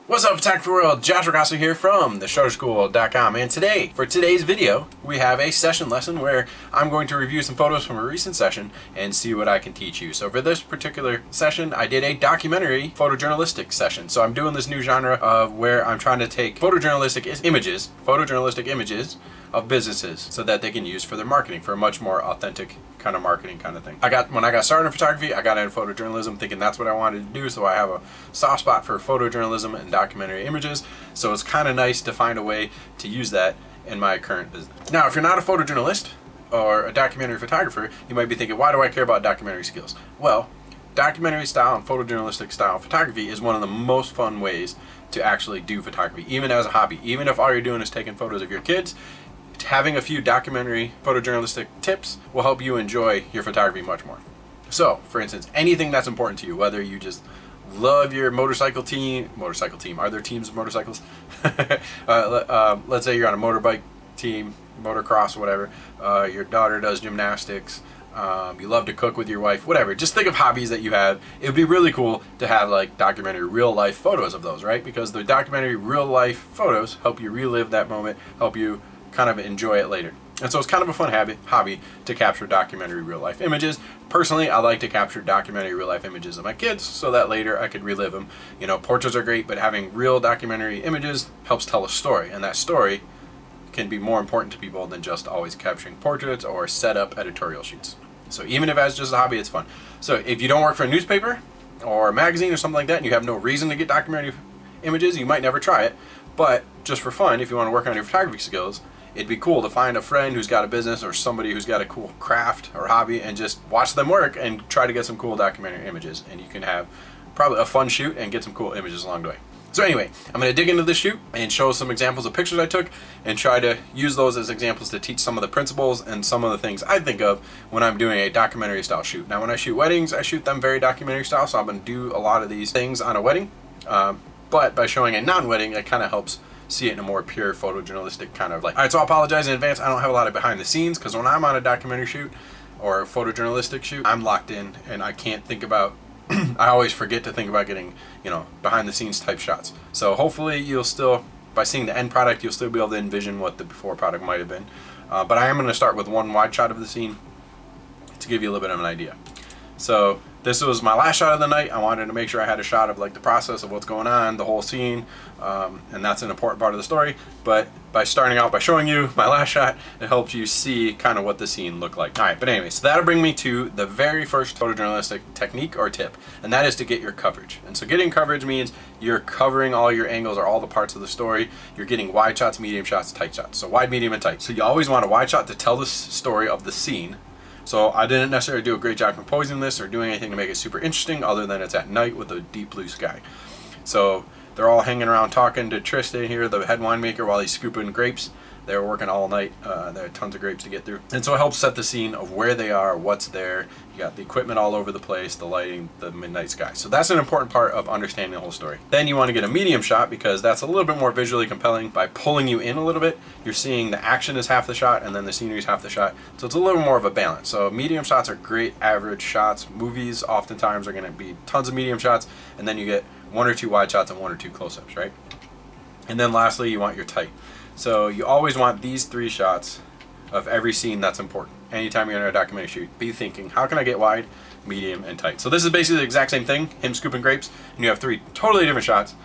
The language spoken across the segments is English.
What's up, photography world? Josh Ragazzi here from theshutterschool.com, and today, for today's video, we have a session lesson where I'm going to review some photos from a recent session and see what I can teach you. So for this particular session, I did a documentary photojournalistic session. So I'm doing this new genre of where I'm trying to take photojournalistic images of businesses so that they can use for their marketing, for a much more authentic kind of marketing kind of thing. When I got started in photography, I got into photojournalism thinking that's what I wanted to do, so I have a soft spot for photojournalism and documentary images, so it's kind of nice to find a way to use that in my current business. Now, if you're not a photojournalist or a documentary photographer, you might be thinking, why do I care about documentary skills? Well, documentary style and photojournalistic style photography is one of the most fun ways to actually do photography, even as a hobby. Even if all you're doing is taking photos of your kids, having a few documentary photojournalistic tips will help you enjoy your photography much more. So, for instance, anything that's important to you, whether you just love your motorcycle team, are there teams of motorcycles? Let's say you're on a motorbike team, motocross, whatever, your daughter does gymnastics, you love to cook with your wife, whatever. Just think of hobbies that you have. It would be really cool to have like documentary real life photos of those, right? Because the documentary real life photos help you relive that moment, help you kind of enjoy it later. And so it's kind of a fun hobby to capture documentary real life images. Personally, I like to capture documentary real life images of my kids so that later I could relive them. You know, portraits are great, but having real documentary images helps tell a story, and that story can be more important to people than just always capturing portraits or set up editorial shoots. So even if that's just a hobby, it's fun. So if you don't work for a newspaper or a magazine or something like that, and you have no reason to get documentary images, you might never try it. But just for fun, if you want to work on your photography skills, it'd be cool to find a friend who's got a business or somebody who's got a cool craft or hobby and just watch them work and try to get some cool documentary images. And you can have probably a fun shoot and get some cool images along the way. So anyway, I'm going to dig into this shoot and show some examples of pictures I took and try to use those as examples to teach some of the principles and some of the things I think of when I'm doing a documentary style shoot. Now, when I shoot weddings, I shoot them very documentary style, so I'm going to do a lot of these things on a wedding. But by showing a non-wedding, it kind of helps see it in a more pure photojournalistic kind of light. Alright, so I apologize in advance. I don't have a lot of behind the scenes because when I'm on a documentary shoot or a photojournalistic shoot, I'm locked in and I can't think about I always forget to think about getting, behind the scenes type shots. So hopefully you'll still, by seeing the end product, you'll still be able to envision what the before product might have been. But I am going to start with one wide shot of the scene to give you a little bit of an idea. So this was my last shot of the night. I wanted to make sure I had a shot of like the process of what's going on, the whole scene, and that's an important part of the story. But by starting out by showing you my last shot, it helps you see kind of what the scene looked like. All right, but anyway, so that'll bring me to the very first photojournalistic technique or tip, and that is to get your coverage. And so getting coverage means you're covering all your angles or all the parts of the story. You're getting wide shots, medium shots, tight shots. So wide, medium, and tight. So you always want a wide shot to tell the story of the scene. So I didn't necessarily do a great job composing this or doing anything to make it super interesting other than it's at night with a deep blue sky. So they're all hanging around talking to Tristan here, the head winemaker, while he's scooping grapes. They were working all night. There are tons of grapes to get through. And so it helps set the scene of where they are, what's there. You got the equipment all over the place, the lighting, the midnight sky. So that's an important part of understanding the whole story. Then you want to get a medium shot because that's a little bit more visually compelling. By pulling you in a little bit, you're seeing the action is half the shot and then the scenery is half the shot. So it's a little more of a balance. So medium shots are great average shots. Movies oftentimes are going to be tons of medium shots, and then you get one or two wide shots and one or two close-ups, right? And then lastly, you want your tight. So you always want these three shots of every scene that's important. Anytime you're in a documentary shoot, be thinking, how can I get wide, medium, and tight? So this is basically the exact same thing, him scooping grapes, and you have three totally different shots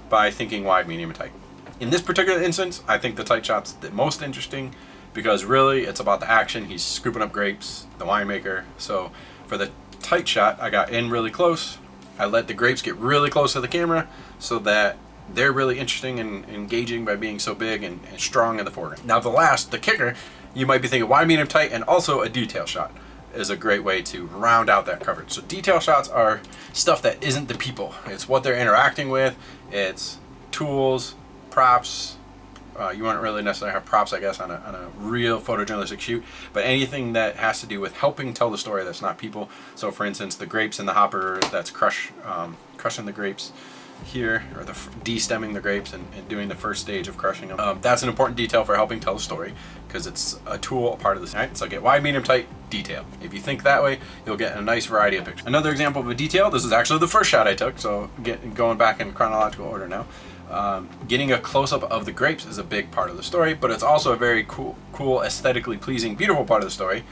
by thinking wide, medium, and tight. In this particular instance, I think the tight shot's the most interesting because really it's about the action. He's scooping up grapes, the winemaker. So for the tight shot, I got in really close. I let the grapes get really close to the camera so that they're really interesting and engaging by being so big and strong in the foreground. Now the kicker, you might be thinking wide, medium, tight, and also a detail shot is a great way to round out that coverage. So detail shots are stuff that isn't the people. It's what they're interacting with. It's tools, props. You wouldn't really necessarily have props, I guess, on a real photojournalistic shoot, but anything that has to do with helping tell the story that's not people. So for instance, the grapes in the hopper that's crushing the grapes. here, or the de-stemming the grapes and doing the first stage of crushing them. That's an important detail for helping tell the story, because it's a tool, a part of this. All right, so get wide, medium, tight, detail. If you think that way, you'll get a nice variety of pictures. Another example of a detail, this is actually the first shot I took, so going back in chronological order now. Getting a close-up of the grapes is a big part of the story, but it's also a very cool, aesthetically pleasing, beautiful part of the story.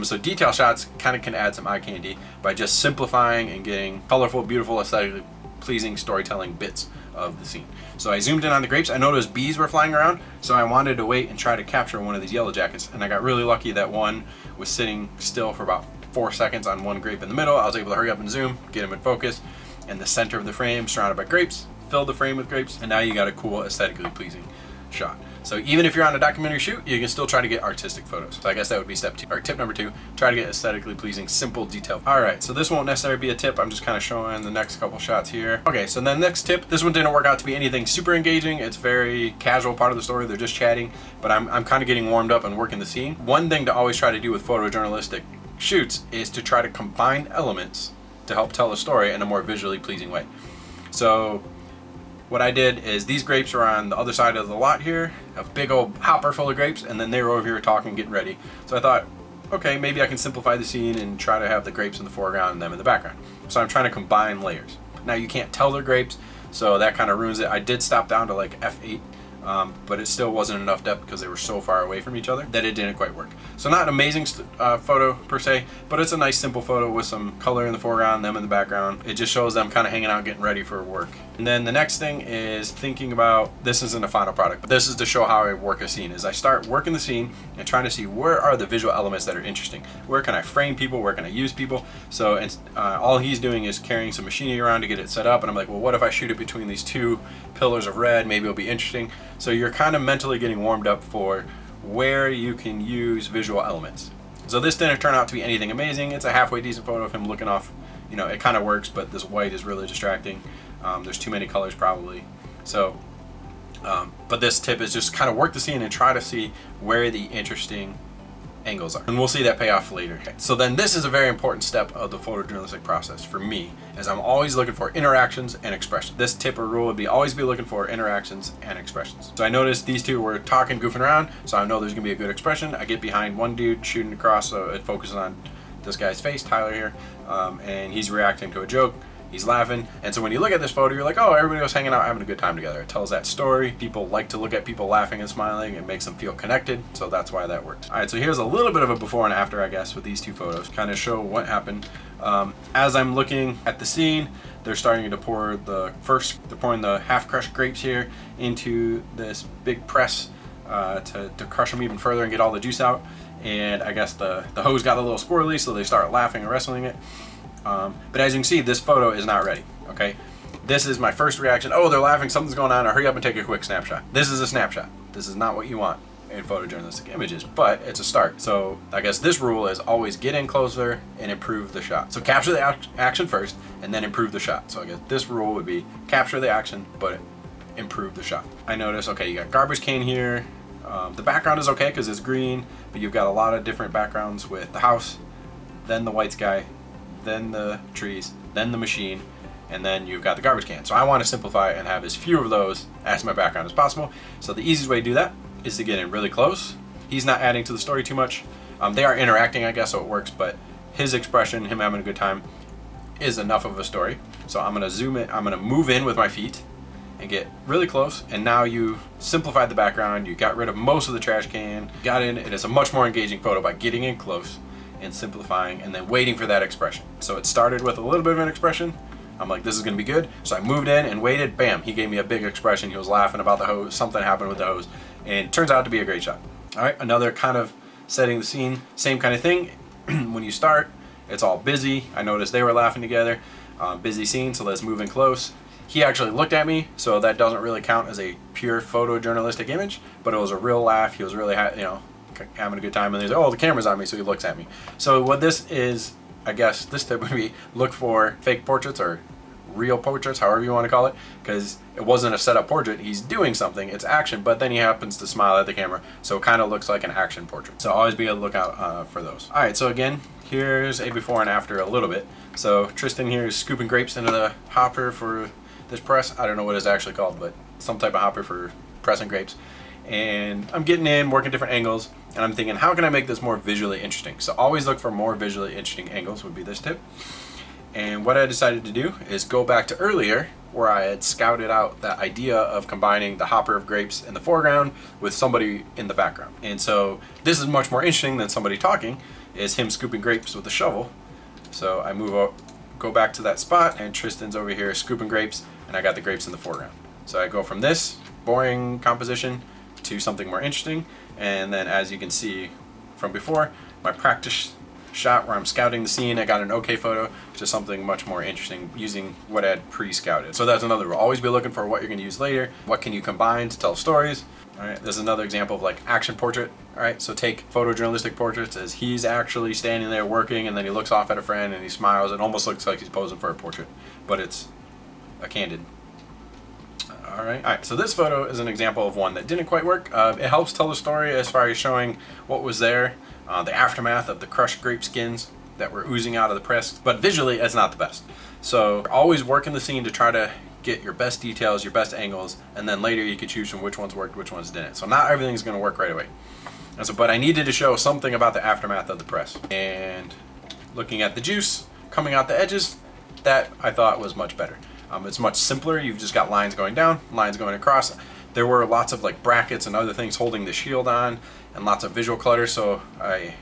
So detail shots kind of can add some eye candy by just simplifying and getting colorful, beautiful, aesthetically pleasing storytelling bits of the scene. So I zoomed in on the grapes. I noticed bees were flying around, so I wanted to wait and try to capture one of these yellow jackets, and I got really lucky that one was sitting still for about 4 seconds on one grape in the middle. I was able to hurry up and zoom, get him in focus, and the center of the frame surrounded by grapes, fill the frame with grapes, and now you got a cool, aesthetically pleasing shot. So even if you're on a documentary shoot, you can still try to get artistic photos. So I guess that would be step 2, or tip number 2, try to get aesthetically pleasing, simple detail. All right, so this won't necessarily be a tip. I'm just kind of showing the next couple shots here. Okay, so then next tip, this one didn't work out to be anything super engaging. It's very casual part of the story. They're just chatting, but I'm kind of getting warmed up and working the scene. One thing to always try to do with photojournalistic shoots is to try to combine elements to help tell a story in a more visually pleasing way. So what I did is these grapes are on the other side of the lot here, a big old hopper full of grapes, and then they were over here talking, getting ready. So I thought, okay, maybe I can simplify the scene and try to have the grapes in the foreground and them in the background. So I'm trying to combine layers. Now you can't tell they're grapes, so that kind of ruins it. I did stop down to like f8, but it still wasn't enough depth because they were so far away from each other that it didn't quite work. So not an amazing photo per se, but it's a nice simple photo with some color in the foreground, them in the background. It just shows them kind of hanging out, getting ready for work. And then the next thing is thinking about, this isn't a final product, but this is to show how I work a scene, is I start working the scene and trying to see where are the visual elements that are interesting. Where can I frame people? Where can I use people? So all he's doing is carrying some machinery around to get it set up, and I'm like, well, what if I shoot it between these 2 pillars of red? Maybe it'll be interesting. So you're kind of mentally getting warmed up for where you can use visual elements. So this didn't turn out to be anything amazing. It's a halfway decent photo of him looking off. You know, it kind of works, but this white is really distracting. There's too many colors probably. So, but this tip is just kind of work the scene and try to see where the interesting angles are. And we'll see that pay off later. Okay. So then this is a very important step of the photojournalistic process for me, as I'm always looking for interactions and expressions. This tip or rule would be always be looking for interactions and expressions. So I noticed these two were talking, goofing around, so I know there's gonna be a good expression. I get behind one dude shooting across, so it focuses on this guy's face, Tyler here, and he's reacting to a joke. He's laughing, and so when you look at this photo, you're like, oh, everybody was hanging out having a good time together. It tells that story. People like to look at people laughing and smiling. It makes them feel connected, so that's why that works. All right, so here's a little bit of a before and after, I guess, with these 2 photos, kind of show what happened. As I'm looking at the scene, they're starting to pour they're pouring the half-crushed grapes here into this big press to crush them even further and get all the juice out. And I guess the hose got a little squirrely, so they start laughing and wrestling it. But as you can see, this photo is not ready, okay? This is my first reaction. Oh, they're laughing, something's going on, hurry up and take a quick snapshot. This is a snapshot. This is not what you want in photojournalistic images, but it's a start. So I guess this rule is always get in closer and improve the shot. So capture the action first and then improve the shot. So I guess this rule would be capture the action, but improve the shot. I notice, okay, you got garbage can here. The background is okay because it's green, but you've got a lot of different backgrounds with the house, then the white sky, then the trees, then the machine, and then you've got the garbage can. So I want to simplify and have as few of those as my background as possible. So the easiest way to do that is to get in really close. He's not adding to the story too much. They are interacting, I guess, so it works, but his expression, him having a good time, is enough of a story. So I'm gonna zoom in, I'm gonna move in with my feet and get really close, and now you simplified the background, you got rid of most of the trash can, got in, it is a much more engaging photo by getting in close and simplifying and then waiting for that expression. So it started with a little bit of an expression. I'm like, this is gonna be good. So I moved in and waited, bam, he gave me a big expression. He was laughing about the hose, something happened with the hose, and it turns out to be a great shot. All right, another kind of setting the scene, same kind of thing. When you start, it's all busy. I noticed they were laughing together, busy scene, so let's move in close. He actually looked at me, so that doesn't really count as a pure photojournalistic image, but it was a real laugh. He was really, having a good time, and he's like, oh, the camera's on me, so he looks at me. So what this is, I guess this tip would be look for fake portraits or real portraits, however you want to call it, because it wasn't a setup portrait. He's doing something, it's action, but then he happens to smile at the camera, so it kind of looks like an action portrait. So always be on the lookout for those. All right, so again, here's a before and after a little bit. So Tristan here is scooping grapes into the hopper for this press. I don't know what it's actually called, but some type of hopper for pressing grapes. And I'm getting in, working different angles, and I'm thinking, how can I make this more visually interesting? So always look for more visually interesting angles would be this tip. And what I decided to do is go back to earlier where I had scouted out that idea of combining the hopper of grapes in the foreground with somebody in the background. And so this is much more interesting than somebody talking, is him scooping grapes with a shovel. So I move up, go back to that spot, and Tristan's over here scooping grapes, and I got the grapes in the foreground. So I go from this boring composition to something more interesting, and then as you can see from before, my practice shot where I'm scouting the scene, I got an okay photo to something much more interesting using what I had pre-scouted. So that's another rule. Always be looking for what you're going to use later. What can you combine to tell stories? All right, this is another example of like action portrait. All right, so take photojournalistic portraits as he's actually standing there working, and then he looks off at a friend and he smiles. It almost looks like he's posing for a portrait, but it's a candid. All right, so this photo is an example of one that didn't quite work. It helps tell the story as far as showing what was there, the aftermath of the crushed grape skins that were oozing out of the press, but visually it's not the best. So always work in the scene to try to get your best details, your best angles, and then later you can choose from which ones worked, which ones didn't. So not everything's gonna work right away. And so, but I needed to show something about the aftermath of the press. And looking at the juice coming out the edges, that I thought was much better. It's much simpler. You've just got lines going down, lines going across. There were lots of like brackets and other things holding the shield on, and lots of visual clutter, so I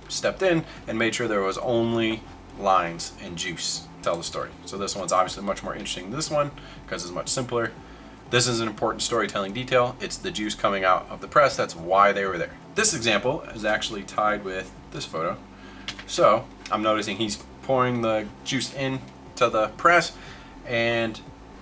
stepped in and made sure there was only lines and juice to tell the story. So this one's obviously much more interesting than this one because it's much simpler. This is an important storytelling detail. It's the juice coming out of the press. That's why they were there. This example is actually tied with this photo. So I'm noticing he's pouring the juice in to the press, and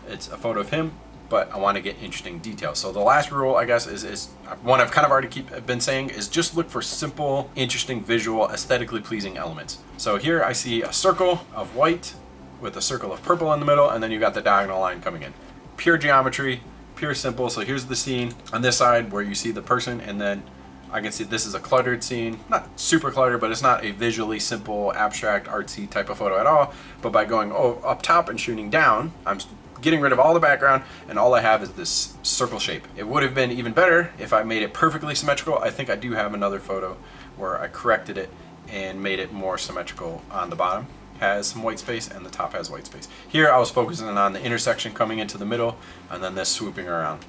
it's a photo of him, but I want to get interesting details. So the last rule, I guess, is one I've kind of already been saying, is just look for simple, interesting, visual, aesthetically pleasing elements. So here I see a circle of white with a circle of purple in the middle, and then you got the diagonal line coming in. Pure geometry, pure simple. So here's the scene on this side where you see the person, and then I can see this is a cluttered scene, not super cluttered, but it's not a visually simple, abstract, artsy type of photo at all. But by going up top and shooting down, I'm getting rid of all the background, and all I have is this circle shape. It would have been even better if I made it perfectly symmetrical. I think I do have another photo where I corrected it and made it more symmetrical. On the bottom has some white space and the top has white space. Here I was focusing on the intersection coming into the middle, and then this swooping around.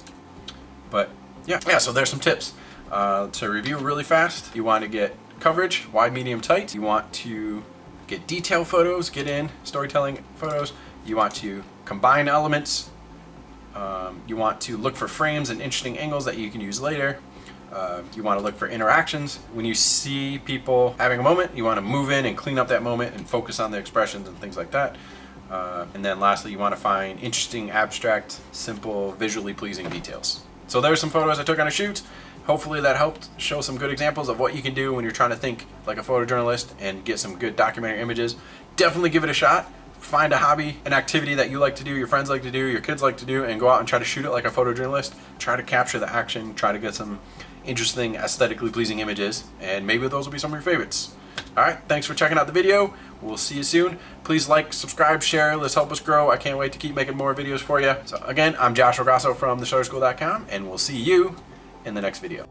But yeah, so there's some tips. To review really fast, you want to get coverage, wide, medium, tight. You want to get detail photos, get in storytelling photos. You want to combine elements. You want to look for frames and interesting angles that you can use later. You want to look for interactions. When you see people having a moment, you want to move in and clean up that moment and focus on the expressions and things like that. And then lastly, you want to find interesting, abstract, simple, visually pleasing details. So there's some photos I took on a shoot. Hopefully that helped show some good examples of what you can do when you're trying to think like a photojournalist and get some good documentary images. Definitely give it a shot. Find a hobby, an activity that you like to do, your friends like to do, your kids like to do, and go out and try to shoot it like a photojournalist. Try to capture the action, try to get some interesting, aesthetically pleasing images, and maybe those will be some of your favorites. Alright, thanks for checking out the video. We'll see you soon. Please like, subscribe, share. Let's help us grow. I can't wait to keep making more videos for you. So again, I'm Josh Rogasso from theshutterschool.com, and we'll see you in the next video.